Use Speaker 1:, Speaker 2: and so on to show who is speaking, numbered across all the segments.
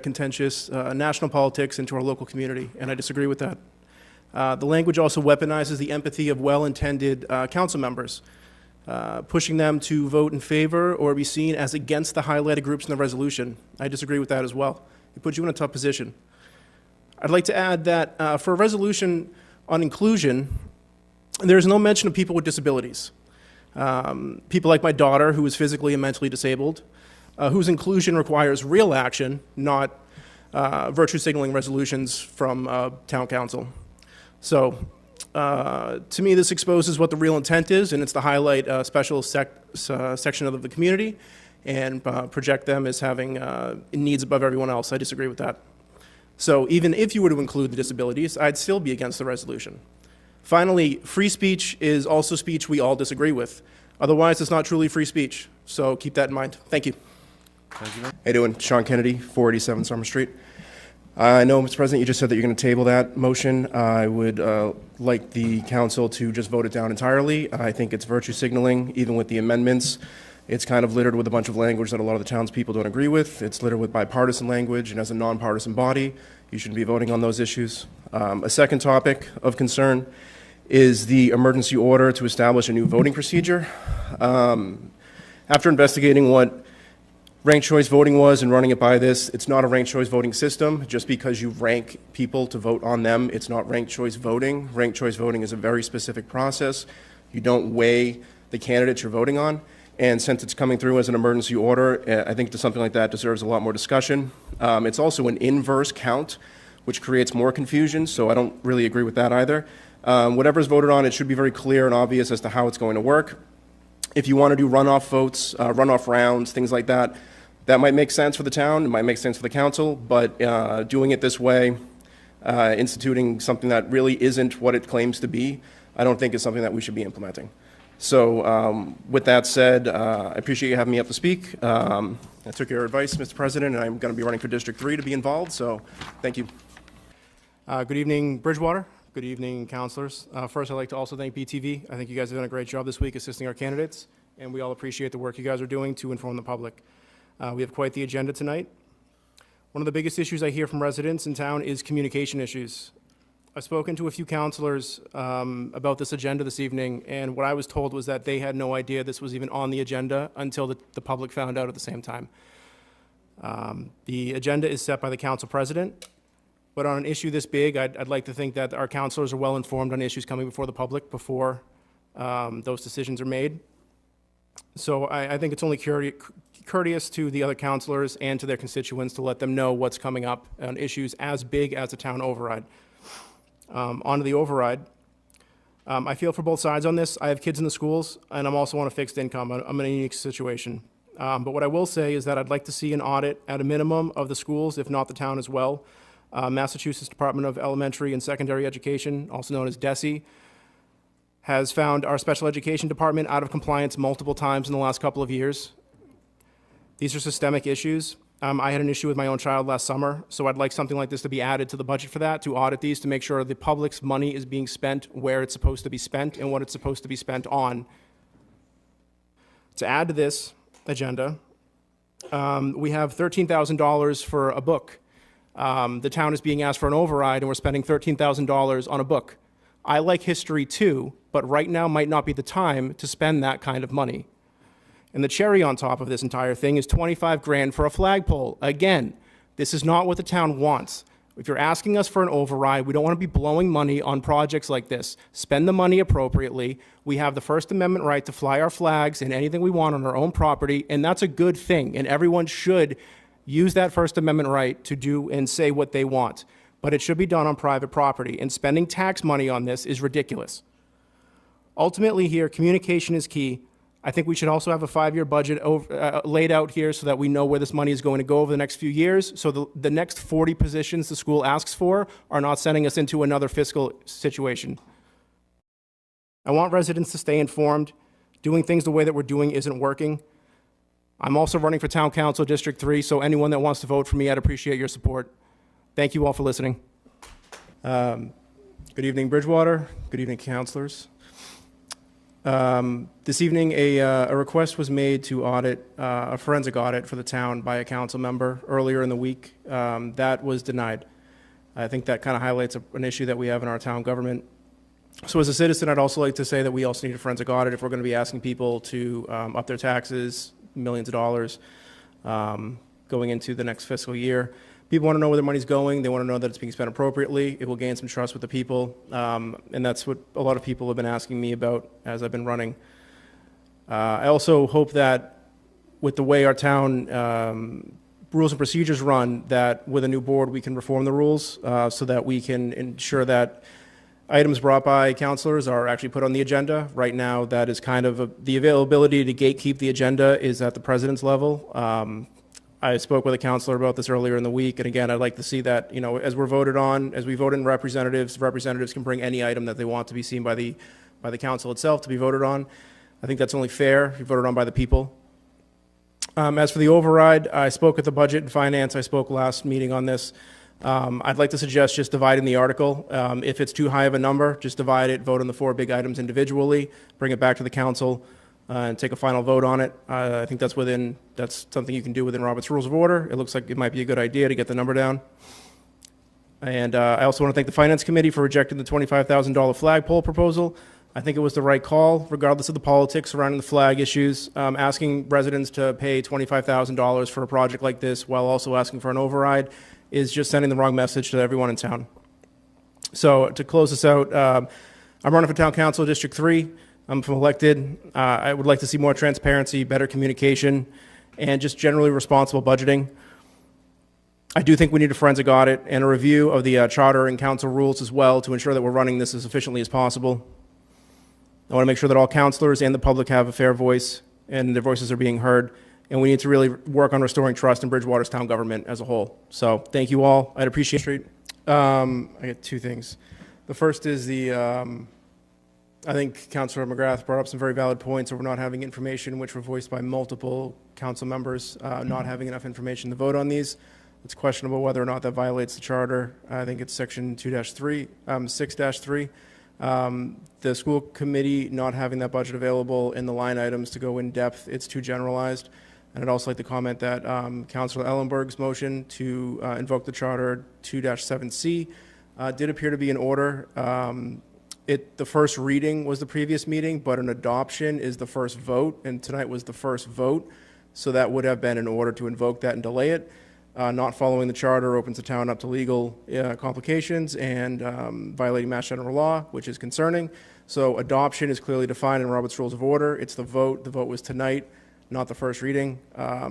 Speaker 1: contentious national politics into our local community, and I disagree with that. The language also weaponizes the empathy of well-intended council members, pushing them to vote in favor or be seen as against the highlighted groups in the resolution. I disagree with that as well. It puts you in a tough position. I'd like to add that for a resolution on inclusion, there's no mention of people with disabilities. People like my daughter, who is physically and mentally disabled, whose inclusion requires real action, not virtue signaling resolutions from town council. So to me, this exposes what the real intent is, and it's to highlight a special section of the community and project them as having needs above everyone else. I disagree with that. So even if you were to include the disabilities, I'd still be against the resolution. Finally, free speech is also speech we all disagree with. Otherwise, it's not truly free speech. So keep that in mind. Thank you.
Speaker 2: Thank you.
Speaker 3: How you doing? Sean Kennedy, 487 Summer Street. I know, Mr. President, you just said that you're going to table that motion. I would like the council to just vote it down entirely. I think it's virtue signaling, even with the amendments. It's kind of littered with a bunch of language that a lot of the townspeople don't agree with. It's littered with bipartisan language, and as a nonpartisan body, you shouldn't be voting on those issues. A second topic of concern is the emergency order to establish a new voting procedure. After investigating what ranked choice voting was and running it by this, it's not a ranked choice voting system. Just because you rank people to vote on them, it's not ranked choice voting. Ranked choice voting is a very specific process. You don't weigh the candidates you're voting on. And since it's coming through as an emergency order, I think something like that deserves a lot more discussion. It's also an inverse count, which creates more confusion, so I don't really agree with that either. Whatever's voted on, it should be very clear and obvious as to how it's going to work. If you want to do runoff votes, runoff rounds, things like that, that might make sense for the town, it might make sense for the council, but doing it this way, instituting something that really isn't what it claims to be, I don't think is something that we should be implementing. So with that said, I appreciate you having me up to speak. I took your advice, Mr. President, and I'm going to be running for District 3 to be involved, so thank you.
Speaker 1: Good evening, Bridgewater. Good evening, councilors. First, I'd like to also thank BTV. I think you guys have done a great job this week assisting our candidates, and we all appreciate the work you guys are doing to inform the public. We have quite the agenda tonight. One of the biggest issues I hear from residents in town is communication issues. I've spoken to a few councilors about this agenda this evening, and what I was told was that they had no idea this was even on the agenda until the public found out at the same time. The agenda is set by the council president, but on an issue this big, I'd like to think that our councilors are well informed on issues coming before the public before those decisions are made. So I think it's only courteous to the other councilors and to their constituents to let them know what's coming up on issues as big as the town override. On to the override. I feel for both sides on this. I have kids in the schools, and I'm also on a fixed income. I'm in a unique situation. But what I will say is that I'd like to see an audit at a minimum of the schools, if not the town as well. Massachusetts Department of Elementary and Secondary Education, also known as DESE, has found our special education department out of compliance multiple times in the last couple of years. These are systemic issues. I had an issue with my own child last summer, so I'd like something like this to be added to the budget for that, to audit these, to make sure the public's money is being spent where it's supposed to be spent and what it's supposed to be spent on. To add to this agenda, we have $13,000 for a book. The town is being asked for an override, and we're spending $13,000 on a book. I like history too, but right now might not be the time to spend that kind of money. And the cherry on top of this entire thing is 25 grand for a flagpole. Again, this is not what the town wants. If you're asking us for an override, we don't want to be blowing money on projects like this. Spend the money appropriately. We have the First Amendment right to fly our flags and anything we want on our own property, and that's a good thing, and everyone should use that First Amendment right to do and say what they want. But it should be done on private property, and spending tax money on this is ridiculous. Ultimately here, communication is key. I think we should also have a 5-year budget laid out here so that we know where this money is going to go over the next few years, so the next 40 positions the school asks for are not sending us into another fiscal situation. I want residents to stay informed. Doing things the way that we're doing isn't working. I'm also running for Town Council District 3, so anyone that wants to vote for me, I'd appreciate your support. Thank you all for listening. Good evening, Bridgewater. Good evening, councilors. This evening, a request was made to audit, a forensic audit for the town by a council member earlier in the week. That was denied. I think that kind of highlights an issue that we have in our town government. So as a citizen, I'd also like to say that we also need a forensic audit if we're going to be asking people to up their taxes, millions of dollars, going into the next fiscal year. People want to know where their money's going. They want to know that it's being spent appropriately. It will gain some trust with the people, and that's what a lot of people have been asking me about as I've been running. I also hope that with the way our town rules and procedures run, that with a new board we can reform the rules so that we can ensure that items brought by councilors are actually put on the agenda. Right now, that is kind of the availability to gatekeep the agenda is at the president's level. I spoke with a counselor about this earlier in the week, and again, I'd like to see that, you know, as we're voted on, as we vote in representatives, representatives can bring any item that they want to be seen by the council itself to be voted on. I think that's only fair. If you voted on by the people. As for the override, I spoke with the Budget and Finance. I spoke last meeting on this. I'd like to suggest just dividing the article. If it's too high of a number, just divide it, vote on the 4 big items individually, bring it back to the council, and take a final vote on it. I think that's something you can do within Robert's Rules of Order. It looks like it might be a good idea to get the number down. And I also want to thank the Finance Committee for rejecting the $25,000 flagpole proposal. I think it was the right call, regardless of the politics surrounding the flag issues. Asking residents to pay $25,000 for a project like this while also asking for an override is just sending the wrong message to everyone in town. So to close this out, I'm running for Town Council District 3. I'm elected. I would like to see more transparency, better communication, and just generally responsible budgeting. I do think we need a forensic audit and a review of the charter and council rules as well to ensure that we're running this as efficiently as possible. I want to make sure that all councilors and the public have a fair voice and their voices are being heard. And we need to really work on restoring trust in Bridgewater's town government as a whole. So thank you all. I'd appreciate it. I got 2 things. The first is I think Councilor McGrath brought up some very valid points over not having information, which were voiced by multiple council members, not having enough information to vote on these. It's questionable whether or not that violates the charter. I think it's section 2-3, 6-3. The school committee not having that budget available in the line items to go in depth, it's too generalized. And I'd also like to comment that Councilor Ellenberg's motion to invoke the charter 2-7C did appear to be in order. The first reading was the previous meeting, but an adoption is the first vote, and tonight was the first vote. So that would have been in order to invoke that and delay it. Not following the charter opens the town up to legal complications and violating Mass General Law, which is concerning. So adoption is clearly defined in Robert's Rules of Order. It's the vote. The vote was tonight, not the first reading.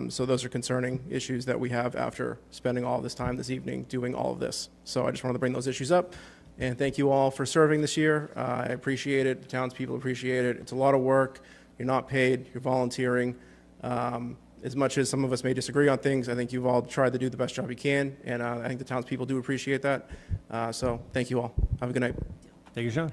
Speaker 1: So those are concerning issues that we have after spending all this time this evening doing all of this. So I just wanted to bring those issues up. And thank you all for serving this year. I appreciate it. The townspeople appreciate it. It's a lot of work. You're not paid. You're volunteering. As much as some of us may disagree on things, I think you've all tried to do the best job you can, and I think the townspeople do appreciate that. So thank you all. Have a good night.
Speaker 2: Thank you, Sean.